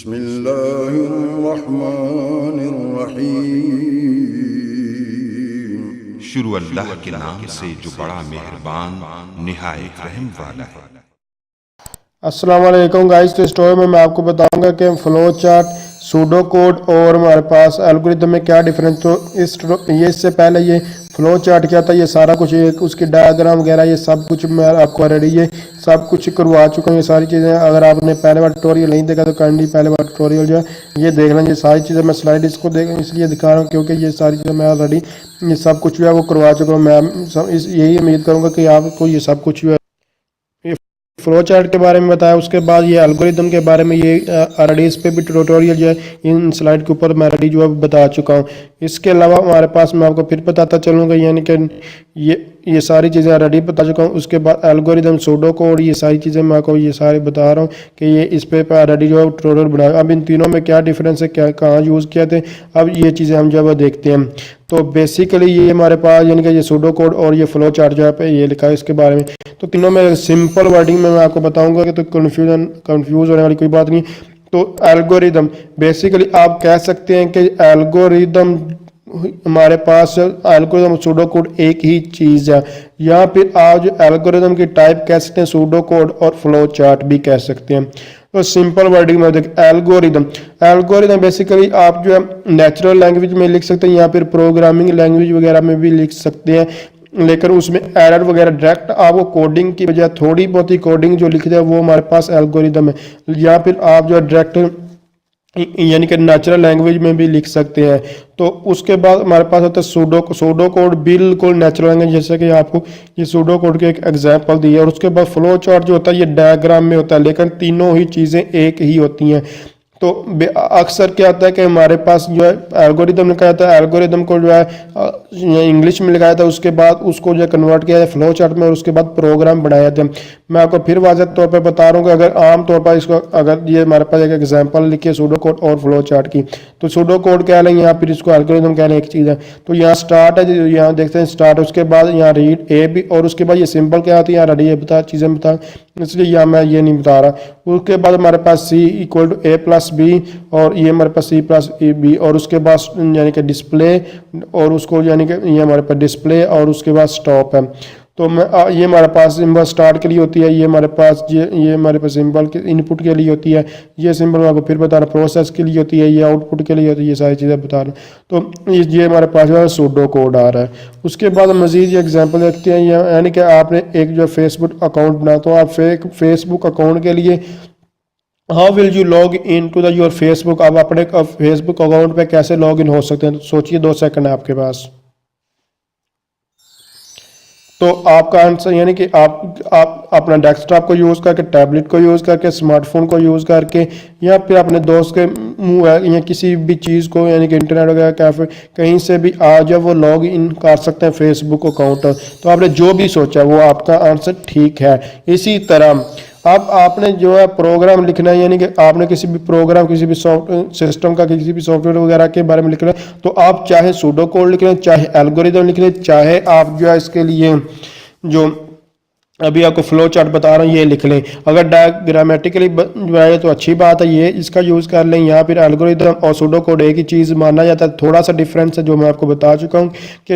बिस्मिल्लाहिर्रहमानिर्रहीम। शुरू अल्लाह के नाम से जो बड़ा मेहरबान निहायत रहम वाला है। अस्सलाम वालेकुम गाइस। तो स्टोरी में मैं आपको बताऊंगा कि फ्लो चार्ट, सूडो कोड और हमारे पास एल्गोरिदम में क्या डिफरेंस। तो ये इससे पहले ये फ्लो चार्ट क्या था, ये सारा कुछ उसकी डायग्राम वगैरह ये सब कुछ मैं आपको ऑलरेडी ये सब कुछ करवा चुका हूँ। ये सारी चीज़ें अगर आपने पहले बार ट्यूटोरियल नहीं देखा तो काइंडली पहले बार ट्यूटोरियल जो है ये देख लें। ये सारी चीज़ें मैं स्लाइड इसको देख इसलिए दिखा रहा हूँ क्योंकि ये सारी चीज़ें मैं ऑलरेडी ये सब कुछ जो है वो करवा चुका हूँ। मैं यही उम्मीद करूँगा कि आपको ये सब कुछ जो है फ्लो चार्ट के बारे में बताया। उसके बाद ये एल्गोरिदम के बारे में ये ऑलरेडी इस पे भी ट्यूटोरियल जो है इन स्लाइड के ऊपर मैं ऑलरेडी जो है बता चुका हूँ। इसके अलावा हमारे पास मैं आपको फिर बताता चलूँगा, यानी कि ये सारी चीज़ें ऑलरेडी बता चुका हूँ। उसके बाद एल्गोरिदम, सूडो कोड, ये सारी चीज़ें मैं आपको ये सारे बता रहा हूँ कि ये इस पे ऑलरेडी जो है ट्यूटोरियल बनाया। अब इन तीनों में क्या डिफरेंस है, क्या कहाँ यूज़ किया थे, अब ये चीज़ें हम जो है देखते हैं। तो बेसिकली ये हमारे पास यानी कि ये सूडो कोड और ये फ्लो चार्ट जो है पे ये लिखा है इसके बारे में। तो तीनों में सिंपल वर्डिंग में मैं आपको बताऊंगा कि तो कंफ्यूज होने वाली कोई बात नहीं। तो एल्गोरिदम बेसिकली आप कह सकते हैं कि एल्गोरिदम हमारे पास एल्गोरिदम सूडो कोड एक ही चीज़ है। या फिर आप जो एल्गोरिदम की टाइप कह सकते हैं सूडो कोड और फ्लो चार्ट भी कह सकते हैं। तो सिंपल वर्डिंग में देख एल्गोरिदम बेसिकली आप जो है नेचुरल लैंग्वेज में लिख सकते हैं या फिर प्रोग्रामिंग लैंग्वेज वगैरह में भी लिख सकते हैं, लेकिन उसमें एरर वगैरह डायरेक्ट आपको कोडिंग की बजाय थोड़ी बहुत ही कोडिंग जो लिखते हैं वो हमारे पास एल्गोरिदम है। या फिर आप जो है डायरेक्ट यानी कि नेचुरल लैंग्वेज में भी लिख सकते हैं। तो उसके बाद हमारे पास होता है सूडो कोड, बिल्कुल नेचुरल लैंग्वेज, जैसे कि आपको ये सूडो कोड के एक एग्जांपल दी है। और उसके बाद फ्लो चार्ट जो होता है ये डायग्राम में होता है, लेकिन तीनों ही चीज़ें एक ही होती हैं। तो अक्सर क्या होता है कि हमारे पास जो है एल्गोरिदम लिखा जाता है, एल्गोरिदम को जो है इंग्लिश में लिखा जाता है, उसके बाद उसको जो है कन्वर्ट किया जाए फ्लो चार्ट में और उसके बाद प्रोग्राम बनाए जाते हैं। मैं आपको फिर वाज़ह तौर पर बता रहा हूँ कि अगर आम तौर पर इसको अगर ये हमारे पास एक एग्जांपल लिखी है सूडो कोड और फ्लो चार्ट की, तो सूडो कोड कह लें या फिर इसको एल्गोरिदम कह लें, एक चीज़ है। तो यहाँ स्टार्ट है, यहाँ देखते हैं स्टार्ट, उसके बाद यहाँ रीड ए बी और उसके बाद ये सिंपल क्या होती है यहाँ रेडी बता चीज़ें बता, इसलिए यहाँ मैं ये नहीं बता रहा। उसके बाद हमारे पास C equal to A plus B और ये हमारे पास सी प्लस ए बी और उसके बाद यानी कि डिस्प्ले और उसको यानी कि ये हमारे पास डिस्प्ले और उसके बाद स्टॉप है। तो मैं ये हमारे पास सिंबल स्टार्ट के लिए होती है, ये हमारे पास ये हमारे पास सिंबल के इनपुट के लिए होती है, ये सिंबल मैं आपको फिर बता रहा प्रोसेस के लिए होती है, ये आउटपुट के लिए होती है, ये सारी चीज़ें बता रहा हूँ। तो ये हमारे पास जो है सूडो कोड आ रहा है। उसके बाद मजीद ये एग्जाम्पल देखते हैं, यानी कि आपने एक जो फेसबुक अकाउंट बनाया, तो आप फेसबुक अकाउंट के लिए how will you log in to the your Facebook, आप अपने फेसबुक अकाउंट पे कैसे लॉग इन हो सकते हैं। तो सोचिए 2 सेकंड है आपके पास। तो आपका आंसर यानी कि आप अपना डेस्कटॉप को यूज़ करके, टैबलेट को यूज़ करके, स्मार्टफोन को यूज़ करके या फिर अपने दोस्त के मुँह या किसी भी चीज़ को यानी कि इंटरनेट वगैरह कैफे कहीं से भी आ जाए वो लॉग इन कर सकते हैं फेसबुक अकाउंट। तो आपने जो भी सोचा वो आपका आंसर ठीक है। इसी तरह अब आपने जो है प्रोग्राम लिखना है, यानी कि आपने किसी भी प्रोग्राम, किसी भी सिस्टम का, किसी भी सॉफ्टवेयर वगैरह के बारे में लिखना है, तो आप चाहे सूडो कोड लिख लें, चाहे एल्गोरिदम लिख लें, चाहे आप जो है इसके लिए जो अभी आपको फ्लो चार्ट बता रहा हूँ ये लिख लें। अगर डायग्रामेटिकली जो है तो अच्छी बात है, ये इसका यूज़ कर लें। यहाँ फिर एल्गोरिदम और सूडो कोड एक ही चीज़ माना जाता है। थोड़ा सा डिफरेंस है जो मैं आपको बता चुका हूँ कि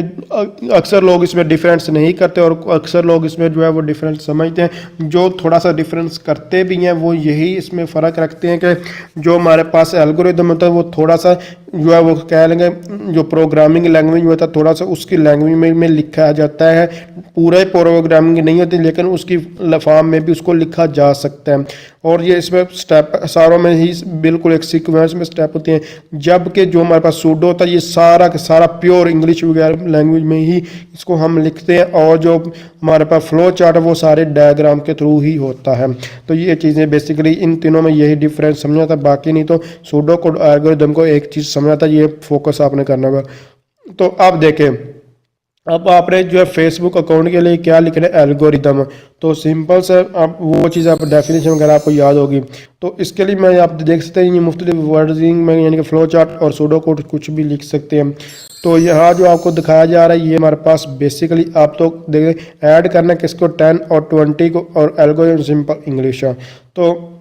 अक्सर लोग इसमें डिफरेंस नहीं करते और अक्सर लोग इसमें जो है वो डिफरेंस समझते हैं। जो थोड़ा सा डिफरेंस करते भी हैं वो यही इसमें फ़र्क रखते हैं कि जो हमारे पास एल्गोरिदम होता है वो थोड़ा सा जो है वो कह लेंगे जो प्रोग्रामिंग लैंग्वेज होता है थोड़ा सा उसकी लैंग्वेज में लिखा जाता है, पूरे प्रोग्रामिंग नहीं होती लेकिन उसकी फॉर्म में भी उसको लिखा जा सकता है। और ये इसमें स्टेप सारों में ही बिल्कुल एक सीक्वेंस में स्टेप होते हैं, जबकि जो हमारे पास सूडो होता है ये सारा का सारा प्योर इंग्लिश वगैरह लैंग्वेज में ही इसको हम लिखते हैं और जो हमारे पास फ्लो चार्ट है वो सारे डायग्राम के थ्रू ही होता है। तो ये चीज़ें बेसिकली इन तीनों में यही डिफरेंस समझा था, बाकी नहीं तो सूडो कोड एल्गोरिदम को एक चीज़ समझा था, ये फोकस आपने करना होगा। तो अब देखें, अब आपने जो है फेसबुक अकाउंट के लिए क्या लिखना है, एल्गोरिदम। तो सिंपल से आप वो चीज़ आप डेफिनेशन वगैरह आपको याद होगी। तो इसके लिए मैं आप देख सकते हैं ये मुख्तलिफ वर्डिंग में यानी कि फ्लो चार्ट और सूडो कोड कुछ भी लिख सकते हैं। तो यहाँ जो आपको दिखाया जा रहा है ये हमारे पास बेसिकली आप तो देखें ऐड करना है किसको 10 और 20 को और एल्गोरिदम सिंपल इंग्लिश है। तो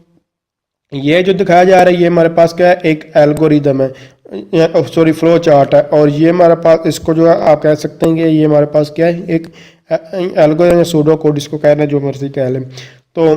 ये जो दिखाया जा रहा है ये हमारे पास क्या है, एक एल्गोरिदम है, सॉरी फ्लो चार्ट है। और ये हमारे पास इसको जो है आप कह सकते हैं कि ये हमारे पास क्या है, एक एल्गोरिदम या सूडो कोड, इसको कहना जो मर्जी कह लें। तो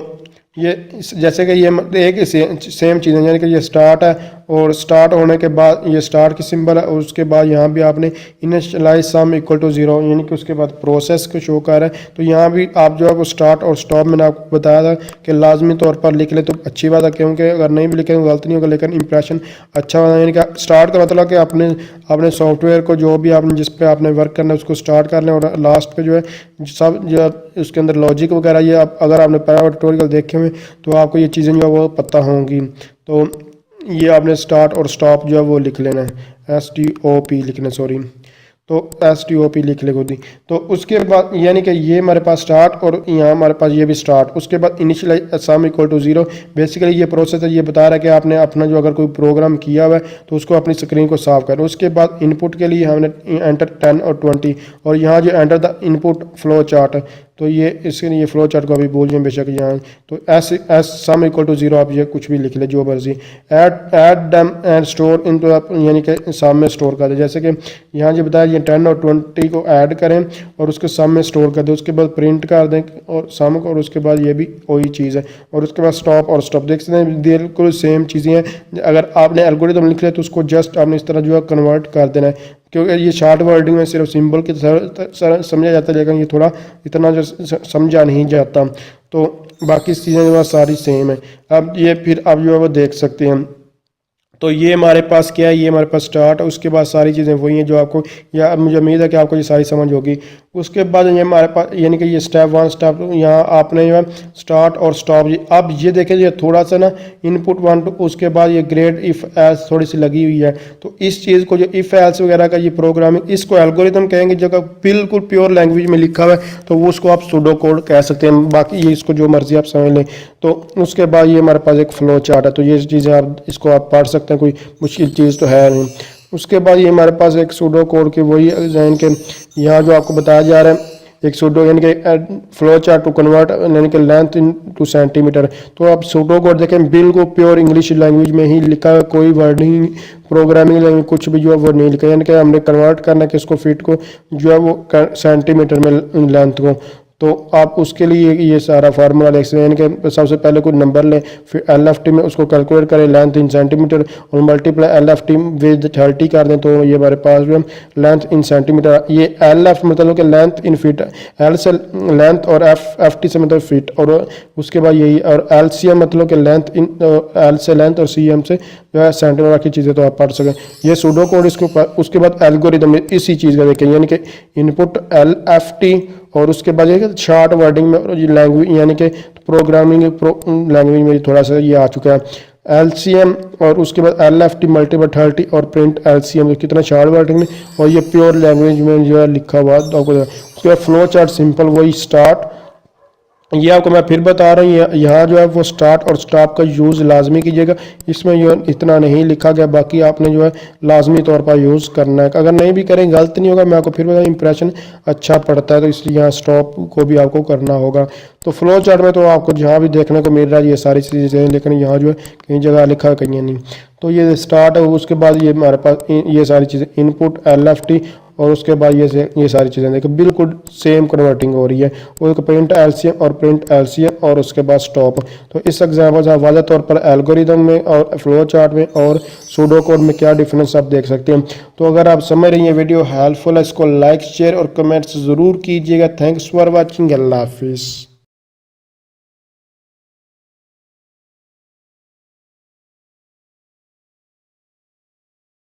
ये जैसे कि ये एक सेम चीज़ है, यानी कि ये स्टार्ट है और स्टार्ट होने के बाद ये स्टार्ट की सिंबल है और उसके बाद यहाँ भी आपने इनिशियलाइज सम इक्वल टू 0 यानी कि उसके बाद प्रोसेस को शो कर रहा है। तो यहाँ भी आप जो है वो स्टार्ट और स्टॉप मैंने आपको बताया था कि लाजमी तौर पर लिख ले तो अच्छी बात है, क्योंकि अगर नहीं भी लिखे तो गलत नहीं होगा, लेकिन इंप्रेशन अच्छा होना। यानी कि स्टार्ट का मतलब कि अपने सॉफ्टवेयर को जो भी आपने जिस पे आपने वर्क करना है उसको स्टार्ट कर लें, और लास्ट पे जो है सब जो उसके अंदर लॉजिक वगैरह ये अगर आपने पहला ट्यूटोरियल देखे हुए तो आपको ये चीज़ें जो है वो पता होंगी। तो ये आपने स्टार्ट और स्टॉप जो है वो लिख लेना है, STOP लिखना, सॉरी, तो STOP लिख ले खुद ही। तो उसके बाद यानी कि ये हमारे पास स्टार्ट और यहाँ हमारे पास ये भी स्टार्ट, उसके बाद initial sum equal to 0। Basically ये प्रोसेस है, ये बता रहा है कि आपने अपना जो अगर कोई प्रोग्राम किया हुआ है तो उसको अपनी स्क्रीन को साफ करें। उसके बाद इनपुट के लिए हमने एंटर 10 और 20, और यहाँ जो enter the input flow chart, तो ये इसके लिए फ्लो चार्ट को अभी भूल जाए बेशक यहाँ। तो एस सम इक्वल टू 0 आप ये कुछ भी लिख ले जो मर्जी। ऐड डम एंड स्टोर इन टू, यानी कि सम में स्टोर कर दे। जैसे कि यहाँ जो बताया ये 10 और 20 को ऐड करें और उसके सम में स्टोर कर दें, उसके बाद प्रिंट कर दें और सम को, और उसके बाद ये भी वही चीज़ है। और उसके बाद स्टॉप और स्टॉप देख सकते हैं बिल्कुल सेम चीज़ें हैं। अगर आपने एल्गोरिथम लिख लिया तो उसको जस्ट आपने इस तरह जो है कन्वर्ट कर देना है, क्योंकि ये शॉर्ट वर्डिंग में सिर्फ सिंबल की तरह समझा जाता है, लेकिन ये थोड़ा इतना जो समझा नहीं जाता। तो बाकी चीज़ें जो है सारी सेम है। अब ये फिर आप जो है वो देख सकते हैं। तो ये हमारे पास क्या है, ये हमारे पास स्टार्ट है, उसके बाद सारी चीज़ें वही हैं जो आपको, या मुझे उम्मीद है कि आपको ये सारी समझ होगी। उसके बाद ये हमारे पास यानी कि ये स्टेप 1 स्टेप यहाँ आपने जो है स्टार्ट और स्टॉप। अब ये देखें ये थोड़ा सा ना इनपुट 1 टू, उसके बाद ये ग्रेड इफ़ एल्स थोड़ी सी लगी हुई है। तो इस चीज़ को जो इफ़ एल्स वगैरह का ये प्रोग्रामिंग, इसको एल्गोरिथम कहेंगे। जगह बिल्कुल प्योर लैंग्वेज में लिखा हुआ है तो वो उसको आप सूडो कोड कह सकते हैं, बाकी ये इसको जो मर्जी आप समझ लें। तो उसके बाद ये हमारे पास एक फ्लो चार्ट है, तो ये चीज़ें आप इसको आप पढ़ सकते हैं, कोई मुश्किल चीज़ तो है नहीं। उसके बाद ये हमारे पास एक सूडो कोड की वही डिज़ाइन के यहाँ जो आपको बताया जा रहा है एक सूडो, यानी कि फ्लो चार्ट टू कन्वर्ट यानी कि लेंथ इन टू सेंटीमीटर। तो आप सूडो कोड देखें बिल्कुल प्योर इंग्लिश लैंग्वेज में ही लिखा है, कोई वर्डिंग प्रोग्रामिंग लैंग्वेज कुछ भी जो है वो नहीं लिखा, यानी कि हमने कन्वर्ट करना है कि इसको फीट को जो है वो सेंटीमीटर में लेंथ को। तो आप उसके लिए ये सारा फार्मूला लिख सकते हैं, यानी कि सबसे पहले कोई नंबर लें, फिर LFT में उसको कैलकुलेट करें लेंथ इन सेंटीमीटर और मल्टीप्लाई LFT विद 30 कर दें, तो ये हमारे पास जो है लेंथ इन सेंटीमीटर। ये LF मतलब कि लेंथ इन फीट, L से लेंथ और FT से मतलब फीट, और उसके बाद यही, और LCM मतलब कि लेंथ इन L से लेंथ और CM से जो है सेंटीमीटर की चीज़ें तो आप पढ़ सकें। ये सूडो कोड इसको। उसके बाद एल्गोरिदम इसी चीज़ का देखें, यानी कि इनपुट LFT और उसके बाद ये शॉर्ट वर्डिंग में ये लैंग्वेज यानी कि प्रोग्रामिंग लैंग्वेज में थोड़ा सा ये आ चुका है LCM, और उसके बाद LFT मल्टीपल 30 और प्रिंट LCM, तो कितना शॉर्ट वर्डिंग में, और ये प्योर लैंग्वेज में जो है लिखा हुआ। उसके बाद फ्लो चार्ट सिंपल वही स्टार्ट, ये आपको मैं फिर बता रहा हूँ, यहाँ जो है वो स्टार्ट और स्टॉप का यूज़ लाजमी कीजिएगा। इसमें जो इतना नहीं लिखा गया, बाकी आपने जो है लाजमी तौर पर यूज़ करना है। अगर नहीं भी करें गलत नहीं होगा, मैं आपको फिर बताऊँ इंप्रेशन अच्छा पड़ता है, तो इसलिए यहाँ स्टॉप को भी आपको करना होगा। तो फ्लो चार्ट में तो आपको जहाँ भी देखने को मिल रहा है ये सारी चीज़ें, लेकिन यहाँ जो है कई जगह लिखा है कहीं नहीं। तो ये स्टार्ट है, उसके बाद ये हमारे पास ये सारी चीज़ें इनपुट LFT, और उसके बाद ये सारी चीज़ें देखो बिल्कुल सेम कन्वर्टिंग हो रही है। वो प्रिंट LCM और प्रिंट LCM और उसके बाद स्टॉप। तो इस एग्जाम्पल से आप वाज़ह तौर पर एल्गोरिदम में और फ्लो चार्ट में और सूडो कोड में क्या डिफरेंस आप देख सकते हैं। तो अगर आप समझ रही हैं वीडियो हेल्पफुल है, इसको लाइक शेयर और कमेंट्स ज़रूर कीजिएगा। थैंक्स फॉर वॉचिंग, अल्लाह हाफिज़।